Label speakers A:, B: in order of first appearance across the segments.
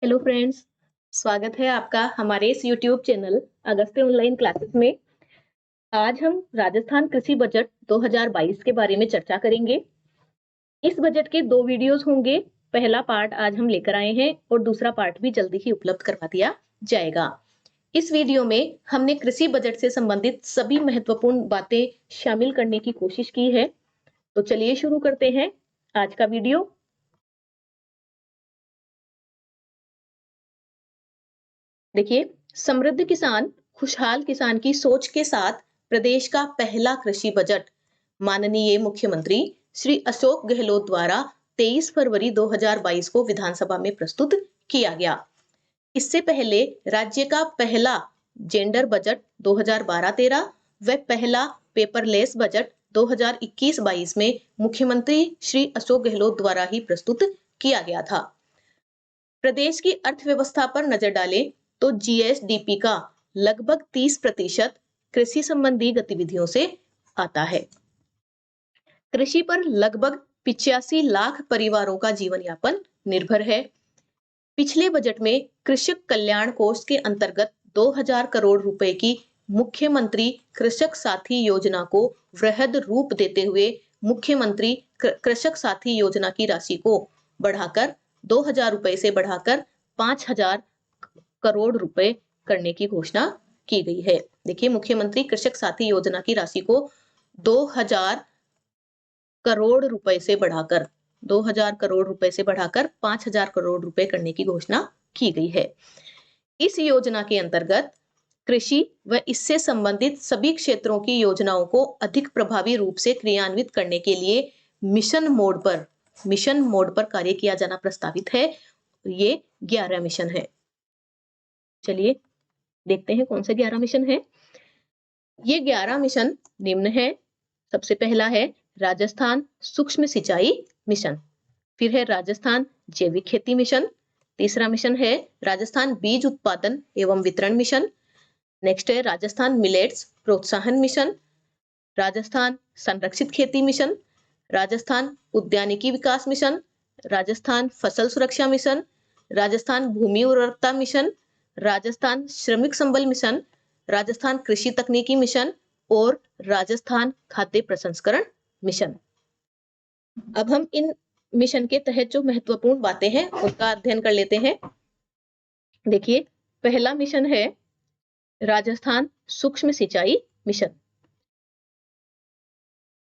A: Hello friends, स्वागत है आपका हमारे इस YouTube channel Agastya online classes में। आज हम राजस्थान कृषि बजट 2022 के बारे में चर्चा करेंगे। इस बजट के दो वीडियोस होंगे। पहला पार्ट आज हम लेकर आए हैं और दूसरा पार्ट भी जल्दी ही उपलब्ध करवा दिया जाएगा। इस वीडियो में हमने कृषि बजट से संबंधित सभी महत्वपूर्ण बातें शामिल करने की कोशिश की है। तो चलिए शुरू करते हैं आज का वीडियो। देखिए, समृद्ध किसान खुशहाल किसान की सोच के साथ प्रदेश का पहला कृषि बजट माननीय मुख्यमंत्री श्री अशोक गहलोत द्वारा 23 फरवरी 2022 को विधानसभा में प्रस्तुत किया गया। इससे पहले राज्य का पहला जेंडर बजट 2012-13 व पहला पेपरलेस बजट 2021-22 में मुख्यमंत्री श्री अशोक गहलोत द्वारा ही प्रस्तुत किया गया था। प्रदेश की अर्थव्यवस्था पर नजर डालें तो जीएसडीपी का लगभग 30% कृषि संबंधी गतिविधियों से आता है। कृषि पर लगभग 85 लाख परिवारों का जीवन यापन निर्भर है। पिछले बजट में कृषक कल्याण कोष के अंतर्गत 2000 करोड़ रुपए की मुख्यमंत्री कृषक साथी योजना को वृहद रूप देते हुए मुख्यमंत्री कृषक साथी योजना की राशि को बढ़ाकर 2000 रुपए से बढ़ाकर 5000 करोड़ रुपए करने की घोषणा की गई है। देखिए, मुख्यमंत्री कृषक साथी योजना की राशि को 2000 करोड़ रुपए से बढ़ाकर 2000 करोड़ रुपए से बढ़ाकर 5000 करोड़ रुपए करने की घोषणा की गई है। इस योजना के अंतर्गत कृषि व इससे संबंधित सभी क्षेत्रों की योजनाओं को अधिक प्रभावी रूप से क्रियान्वित करने के लिए मिशन मोड पर कार्य किया जाना प्रस्तावित है। ये 11 मिशन है। चलिए देखते हैं कौन से 11 मिशन है। ये 11 मिशन निम्न है। सबसे पहला है राजस्थान सूक्ष्म सिंचाई मिशन, फिर है राजस्थान जैविक खेती मिशन, तीसरा मिशन है राजस्थान बीज उत्पादन एवं वितरण मिशन, नेक्स्ट है राजस्थान मिलेट्स प्रोत्साहन मिशन, राजस्थान संरक्षित खेती मिशन, राजस्थान उद्यानिकी विकास मिशन, राजस्थान फसल सुरक्षा मिशन, राजस्थान भूमि उर्वरकता मिशन, राजस्थान श्रमिक संबल मिशन, राजस्थान कृषि तकनीकी मिशन और राजस्थान खाद्य प्रसंस्करण मिशन। अब हम इन मिशन के तहत जो महत्वपूर्ण बातें हैं उनका अध्ययन कर लेते हैं। देखिए, पहला मिशन है राजस्थान सूक्ष्म सिंचाई मिशन।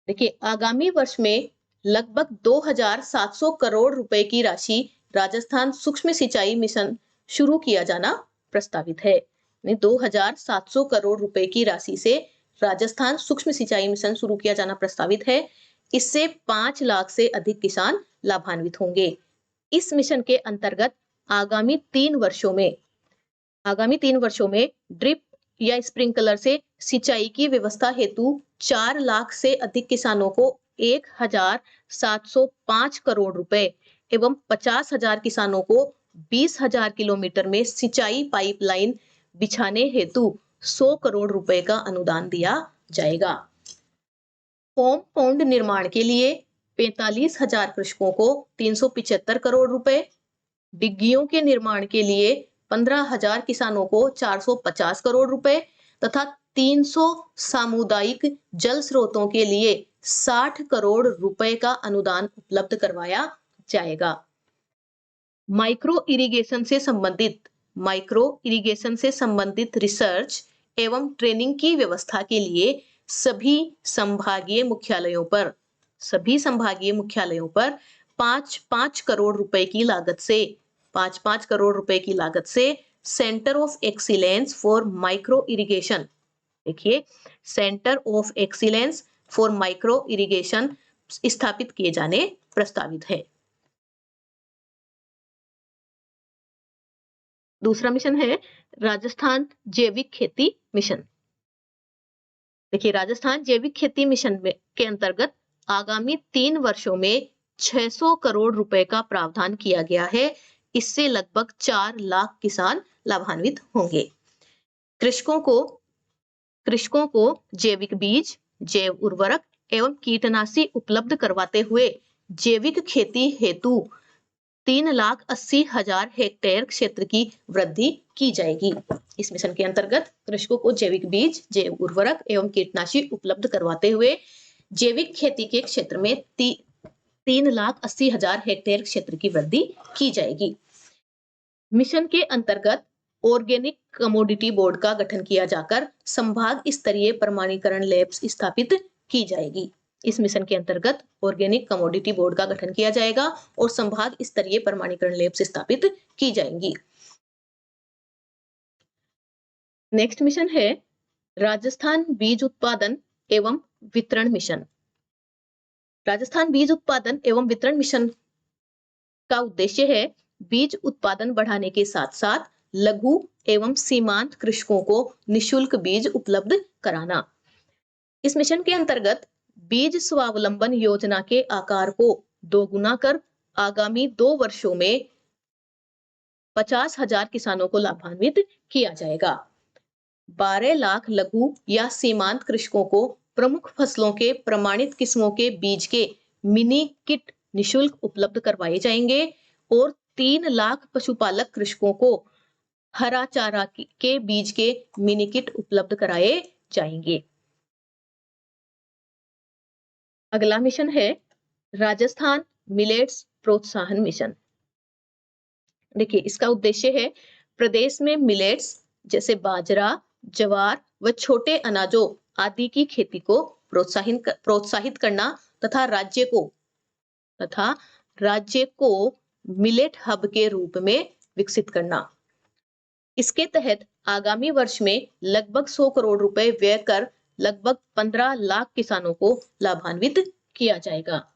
A: देखिए, आगामी वर्ष में लगभग 2700 करोड़ रुपए की राशि राजस्थान सूक्ष्म सिंचाई मिशन शुरू किया जाना प्रस्तावित है। 2700 करोड़ रुपए की राशि से राजस्थान सूक्ष्म सिंचाई मिशन शुरू किया जाना प्रस्तावित है। इससे 5 लाख से अधिक किसान लाभान्वित होंगे। इस मिशन के अंतर्गत आगामी 3 वर्षों में ड्रिप या स्प्रिंकलर से सिंचाई की व्यवस्था हेतु 4 लाख से अधिक किसानों को 1705 करोड़ रुपए एवं 50,000 किसानों को 20,000 किलोमीटर में सिंचाई पाइपलाइन बिछाने हेतु 100 करोड़ रुपए का अनुदान दिया जाएगा। होम पौंड निर्माण के लिए 45,000 कृषकों को 375 करोड़ रुपए, डिग्गियों के निर्माण के लिए 15,000 किसानों को 450 करोड़ रुपए तथा 300 सामुदायिक जल स्रोतों के लिए 60 करोड़ रुपए का अनुदान उपलब्ध करवाया जाएगा। माइक्रो इरिगेशन से संबंधित रिसर्च एवं ट्रेनिंग की व्यवस्था के लिए सभी संभागीय मुख्यालयों पर 5-5 करोड़ रुपए की लागत से centre of excellence for micro irrigation, देखिए, centre of excellence for micro irrigation स्थापित किए जाने प्रस्तावित है। दूसरा मिशन है राजस्थान जैविक खेती मिशन। देखिए, राजस्थान जैविक खेती मिशन के अंतर्गत आगामी 3 वर्षों में 600 करोड़ रुपए का प्रावधान किया गया है। इससे लगभग 4 लाख किसान लाभान्वित होंगे। कृषकों को जैविक बीज, जैव उर्वरक एवं कीटनाशी उपलब्ध करवाते हुए जैविक खेती हेतु 3,80,000 हेक्टेयर क्षेत्र की वृद्धि की जाएगी। इस मिशन के अंतर्गत कृषकों को जैविक बीज, जैव उर्वरक एवं कीटनाशी उपलब्ध करवाते हुए जैविक खेती के क्षेत्र में 3,80,000 हेक्टेयर क्षेत्र की वृद्धि की जाएगी। मिशन के अंतर्गत ऑर्गेनिक कमोडिटी बोर्ड का गठन किया जाकर संभाग स्तरीय प्रमाणीकरण लैब्स स्थापित की जाएगी। इस मिशन के अंतर्गत ऑर्गेनिक कमोडिटी बोर्ड का गठन किया जाएगा और संभाग स्तरीय प्रमाणीकरण लैब्स स्थापित की जाएंगी। नेक्स्ट मिशन है राजस्थान बीज उत्पादन एवं वितरण मिशन। राजस्थान बीज उत्पादन एवं वितरण मिशन का उद्देश्य है बीज उत्पादन बढ़ाने के साथ साथ लघु एवं सीमांत कृषकों को निशुल्क बीज उपलब्ध कराना। इस मिशन के अंतर्गत बीज स्वावलंबन योजना के आकार को दोगुना कर आगामी 2 वर्षों में 50,000 किसानों को लाभान्वित किया जाएगा। 12 लाख लघु या सीमांत कृषकों को प्रमुख फसलों के प्रमाणित किस्मों के बीज के मिनी किट निशुल्क उपलब्ध करवाए जाएंगे और 3 लाख पशुपालक कृषकों को हरा चारा के बीज के मिनी किट उपलब्ध कराए जाएंगे। अगला मिशन है राजस्थान मिलेट्स प्रोत्साहन मिशन। देखिए, इसका उद्देश्य है प्रदेश में मिलेट्स जैसे बाजरा, ज्वार व छोटे अनाजों आदि की खेती को प्रोत्साहित करना तथा राज्य को मिलेट हब के रूप में विकसित करना। इसके तहत आगामी वर्ष में लगभग 100 करोड़ रुपए व्यय कर लगभग 15 लाख किसानों को लाभान्वित किया जाएगा।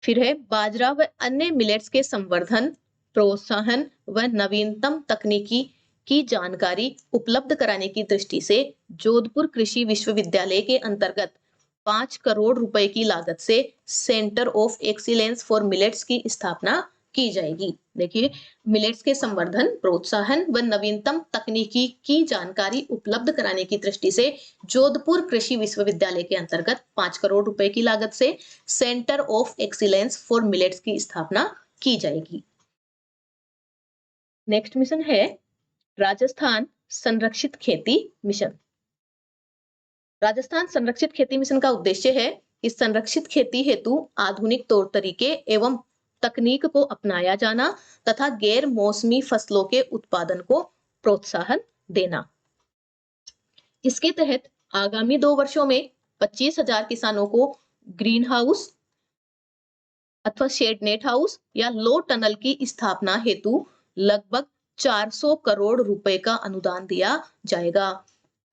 A: फिर है बाजरा व अन्य मिलेट्स के संवर्धन, प्रोत्साहन व नवीनतम तकनीकी की जानकारी उपलब्ध कराने की दृष्टि से जोधपुर कृषि विश्वविद्यालय के अंतर्गत 5 करोड़ रुपए की लागत से centre of excellence for millets की स्थापना की जाएगी। देखिए, मिलेट्स के संवर्धन, प्रोत्साहन व नवीनतम तकनीकी की जानकारी उपलब्ध कराने की दृष्टि से जोधपुर कृषि विश्वविद्यालय के अंतर्गत 5 करोड़ रुपए की लागत से centre of excellence for millets की स्थापना की जाएगी। नेक्स्ट मिशन है राजस्थान संरक्षित खेती मिशन। राजस्थान संरक्षित खेती मिशन का उद्देश्य है इस संरक्षित खेती हेतु आधुनिक तौर तरीके एवं तकनीक को अपनाया जाना तथा गैर मौसमी फसलों के उत्पादन को प्रोत्साहन देना। इसके तहत आगामी 2 वर्षों में 25,000 किसानों को ग्रीन हाउस अथवा शेड नेट हाउस या लो टनल की स्थापना हेतु लगभग 400 करोड़ रुपए का अनुदान दिया जाएगा।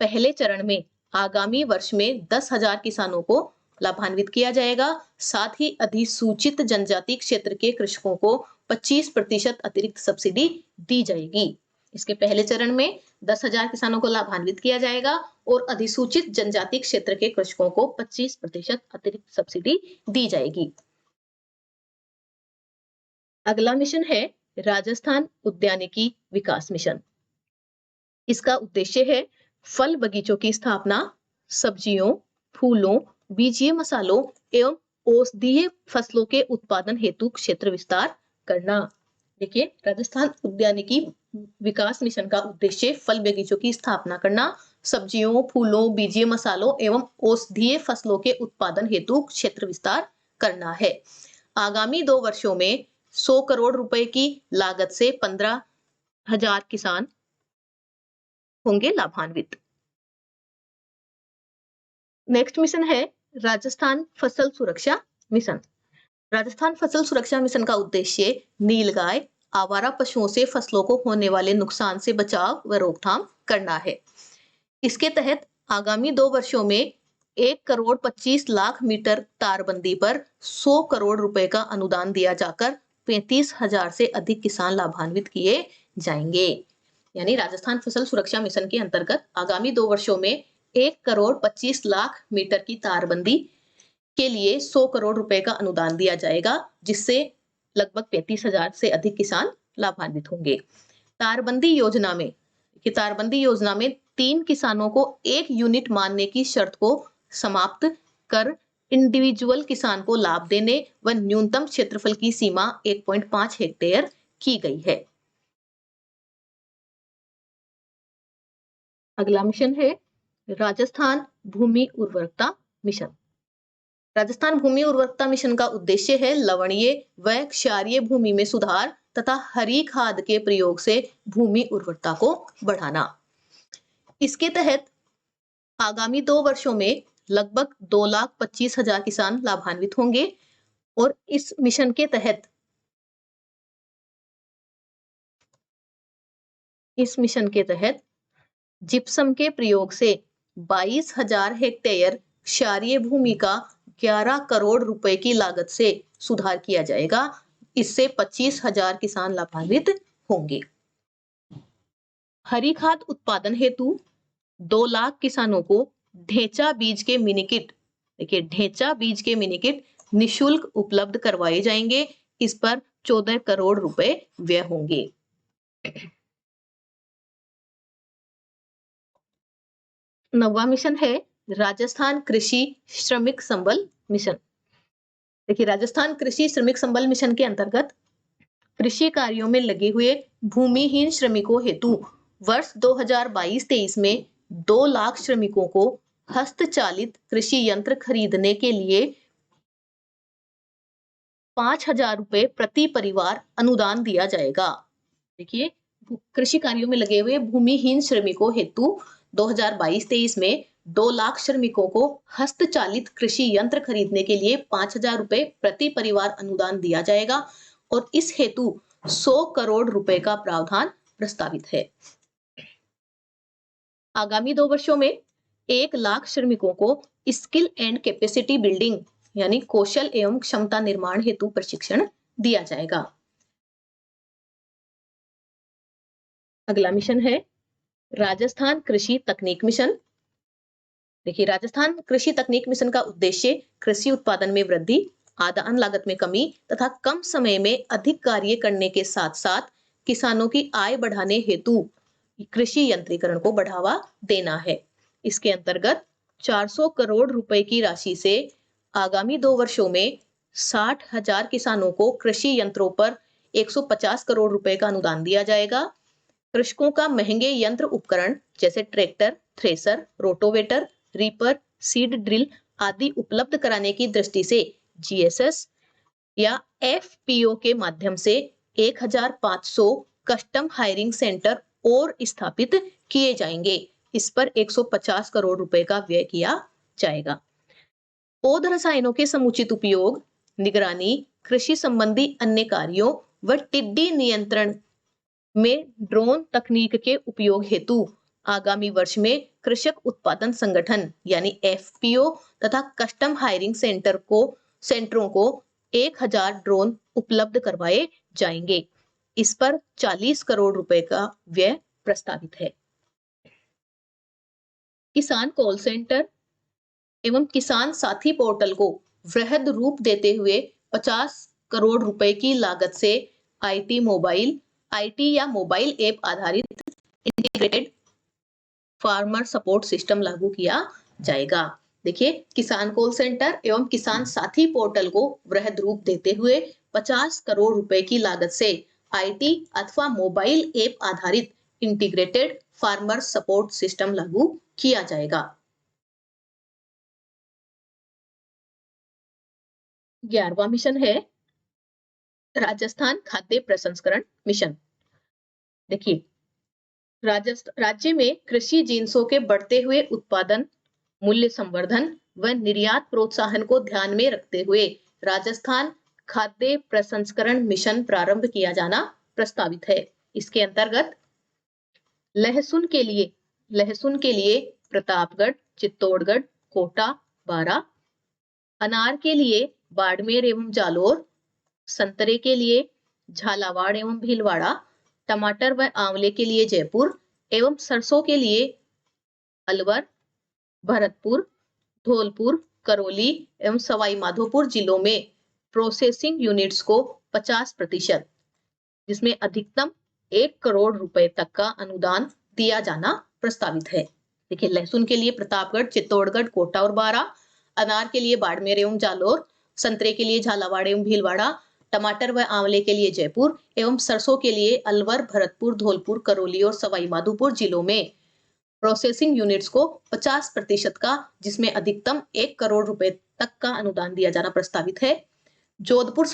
A: पहले चरण में आगामी वर्ष में 10,000 किसानों को लाभान्वित किया जाएगा। साथ ही अधिसूचित जनजाति क्षेत्र के कृषकों को 25% अतिरिक्त सब्सिडी दी जाएगी। इसके पहले चरण में 10,000 किसानों को लाभान्वित किया जाएगा और अधिसूचित जनजाति क्षेत्र के कृषकों को 25% अतिरिक्त सब्सिडी दी जाएगी। अगला मिशन है राजस्थान उद्यानिकी विकास मिशन। इसका उद्देश्य है फल बगीचों की स्थापना, सब्जियों, फूलों, बीजीय मसालों एवं औषधीय फसलों के उत्पादन हेतु क्षेत्र विस्तार करना। देखिए, राजस्थान उद्यानिकी विकास मिशन का उद्देश्य फल बगीचों की स्थापना करना, सब्जियों, फूलों, बीजीय मसालों एवं औषधीय फसलों के उत्पादन हेतु क्षेत्र विस्तार करना है। आगामी 2 वर्षों में 100 करोड़ रुपए की लागत से 15,000 किसान होंगे लाभान्वित। नेक्स्ट मिशन है राजस्थान फसल सुरक्षा मिशन। राजस्थान फसल सुरक्षा मिशन का उद्देश्य नीलगाय, आवारा पशुओं से फसलों को होने वाले नुकसान से बचाव व रोकथाम करना है। इसके तहत आगामी 2 वर्षों में 1 करोड़ 25 लाख मीटर तारबंदी पर 100 करोड़ रुपए का अनुदान दिया जाकर 35,000 से अधिक किसान लाभान्वित किए जाएंगे। यानी राजस्थान फसल सुरक्षा मिशन के अंतर्गत आगामी 2 वर्षों में 1 करोड़ 25 लाख मीटर की तारबंदी के लिए 100 करोड़ रुपए का अनुदान दिया जाएगा, जिससे लगभग 35,000 से अधिक किसान लाभान्वित होंगे। तारबंदी योजना में 3 किसानों को 1 यूनिट मानने की शर्त को समाप्त कर इंडिविजुअल किसान को लाभ देने व न्यूनतम क्षेत्रफल की सीमा 1.5 हेक्टेयर की गई है। अगला मिशन है राजस्थान भूमि उर्वरकता मिशन। राजस्थान भूमि उर्वरकता मिशन का उद्देश्य है लवणीय व क्षारीय भूमि में सुधार तथा हरी खाद के प्रयोग से भूमि उर्वरता को बढ़ाना। इसके तहत आगामी 2 वर्षों में लगभग 2,25,000 किसान लाभान्वित होंगे और इस मिशन के तहत जिप्सम के प्रयोग से 22,000 हेक्टेयर क्षारीय भूमि का 11 करोड़ रुपए की लागत से सुधार किया जाएगा। इससे 25,000 किसान लाभान्वित होंगे। हरी खाद उत्पादन हेतु 2 लाख किसानों को ढेंचा बीज के मिनीकिट, देखिए ढेंचा बीज के मिनीकिट निशुल्क उपलब्ध करवाए जाएंगे। इस पर 14 करोड़ रुपए व्यय होंगे। नवा मिशन है राजस्थान कृषि श्रमिक संबल मिशन। देखिए राजस्थान कृषि श्रमिक संबल मिशन के अंतर्गत कृषि कार्यों में लगे हुए भूमिहीन श्रमिकों हेतु वर्ष 2022-23 में 2 लाख श्रमिकों को हस्तचालित कृषि यंत्र खरीदने के लिए 5,000 रुपए प्रति परिवार अनुदान दिया जाएगा। देखिए कृषि कार्यों में लगे हुए भूमिहीन श्रमिकों हेतु 2022-23 में 2 लाख श्रमिकों को हस्तचालित कृषि यंत्र खरीदने के लिए 5,000 रुपए प्रति परिवार अनुदान दिया जाएगा और इस हेतु 100 करोड़ रुपए का प्रावधान प्रस्तावित है। आगामी 2 वर्षों में 1 लाख श्रमिकों को स्किल एंड कैपेसिटी बिल्डिंग यानी कौशल एवं क्षमता निर्माण हेतु प्रशिक्षण दिया जाएगा। अगला मिशन है राजस्थान कृषि तकनीक मिशन। देखिए राजस्थान कृषि तकनीक मिशन का उद्देश्य कृषि उत्पादन में वृद्धि, आदान लागत में कमी तथा कम समय में अधिक कार्य करने के साथ साथ किसानों की आय बढ़ाने हेतु कृषि यंत्रीकरण को बढ़ावा देना है। इसके अंतर्गत 400 करोड़ रुपए की राशि से आगामी 2 वर्षों में 60,000 किसानों को कृषि यंत्रों पर 150 करोड़ रुपए का अनुदान दिया जाएगा। कृषकों का महंगे यंत्र उपकरण जैसे tractor, thresher, rotavator, reaper, seed drill आदि उपलब्ध कराने की दृष्टि से जीएसएस या एफपीओ के माध्यम से 1,500 कस्टम हायरिंग सेंटर और स्थापित किए जाएंगे। इस पर 150 करोड़ रुपए का व्यय किया जाएगा। पौध रसायनों के समुचित उपयोग, निगरानी, कृषि संबंधी अन्य कार्यों व टिड्डी नियंत्रण में ड्रोन तकनीक के उपयोग हेतु आगामी वर्ष में कृषक उत्पादन संगठन यानी एफपीओ तथा कस्टम हायरिंग सेंटरों को 1,000 ड्रोन उपलब्ध करवाए जाएंगे। इस पर 40 करोड़ रुपए का व्यय प्रस्तावित है। किसान कॉल सेंटर एवं किसान साथी पोर्टल को वृहद रूप देते हुए 50 करोड़ रुपए की लागत से आईटी या मोबाइल ऐप आधारित इंटीग्रेटेड फार्मर सपोर्ट सिस्टम लागू किया जाएगा। देखिए किसान कॉल सेंटर एवं किसान साथी पोर्टल को वृहद रूप देते हुए 50 करोड़ रुपए की लागत से आईटी अथवा मोबाइल ऐप आधारित इंटीग्रेटेड फार्मर सपोर्ट सिस्टम लागू किया जाएगा। 11वां मिशन है राजस्थान खाद्य प्रसंस्करण मिशन। देखिए राज्य में कृषि जिन्सों के बढ़ते हुए उत्पादन, मूल्य संवर्धन व निर्यात प्रोत्साहन को ध्यान में रखते हुए राजस्थान खाद्य प्रसंस्करण मिशन प्रारंभ किया जाना प्रस्तावित है। इसके अंतर्गत लहसुन के लिए प्रतापगढ़, चित्तौड़गढ़, कोटा, बारां, अनार के लिए बाड़मेर एवं जालोर, संतरे के लिए झालावाड़ एवं भीलवाड़ा, टमाटर व आंवले के लिए जयपुर एवं सरसों के लिए अलवर, भरतपुर, धौलपुर, करौली एवं सवाई माधोपुर जिलों में प्रोसेसिंग यूनिट्स को 50% जिसमें अधिकतम 1 करोड़ रुपए तक का अनुदान दिया जाना प्रस्तावित है। देखिए लहसुन के लिए प्रतापगढ़, चित्तौड़गढ़, कोटा और बारां, अनार के लिए बाड़मेर एवं जालोर, संतरे के लिए झालावाड़ एवं भीलवाड़ा, टमाटर व आंवले के लिए जयपुर एवं सरसों के लिए अलवर, भरतपुर, धौलपुर, करौली और सवाई माधोपुर जिलों में प्रोसेसिंग यूनिट्स को 50% का, जिसमें अधिकतम 1 करोड़ रुपए तक का अनुदान दिया जाना प्रस्तावित है। जोधपुर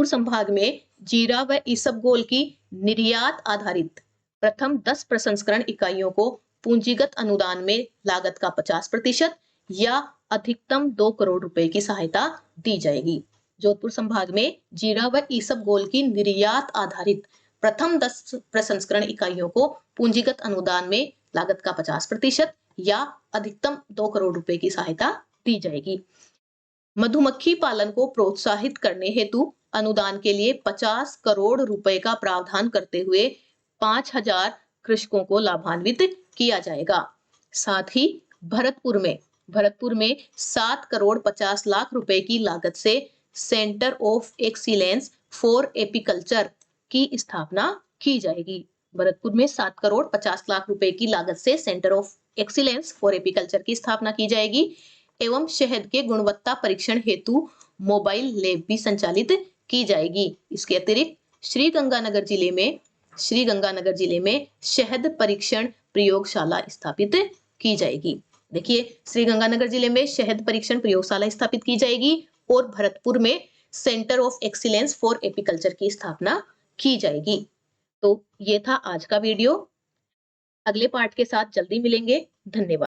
A: संभाग में जीरा व इसबगोल की निर्यात आधारित प्रथम 10 प्रसंस्करण इकाइयों को पूंजीगत अनुदान में लागत का 50% या अधिकतम 2 करोड़ रुपए की सहायता दी जाएगी। जोधपुर संभाग में जीरा व इसबगोल की निर्यात आधारित प्रथम 10 प्रसंस्करण इकाइयों को पूंजीगत अनुदान में लागत का 50% या अधिकतम 2 करोड़ रुपए की सहायता दी जाएगी। मधुमक्खी पालन को प्रोत्साहित करने हेतु अनुदान के लिए 50 करोड़ रुपए का प्रावधान करते हुए 5,000 कृषकों को लाभान्वित किया जाएगा। साथ ही भरतपुर में 7 करोड़ 50 लाख रुपए की लागत से centre of excellence for apiculture की स्थापना की जाएगी। भरतपुर में 7 करोड़ 50 लाख रुपए की लागत से centre of excellence for apiculture की स्थापना की जाएगी एवं शहद के गुणवत्ता परीक्षण हेतु मोबाइल लैब भी संचालित की जाएगी। इसके अतिरिक्त श्रीगंगानगर जिले में शहद परीक्षण प्रयोगशाला स्थापित की जाएगी। देखिए, श्रीगंगानगर जिले में शहद परीक्षण प्रयोगशाला स्थापित की जाएगी और भरतपुर में centre of excellence for apiculture की स्थापना की जाएगी। तो ये था आज का वीडियो। अगले पार्ट के साथ जल्दी मिलेंगे। धन्यवाद।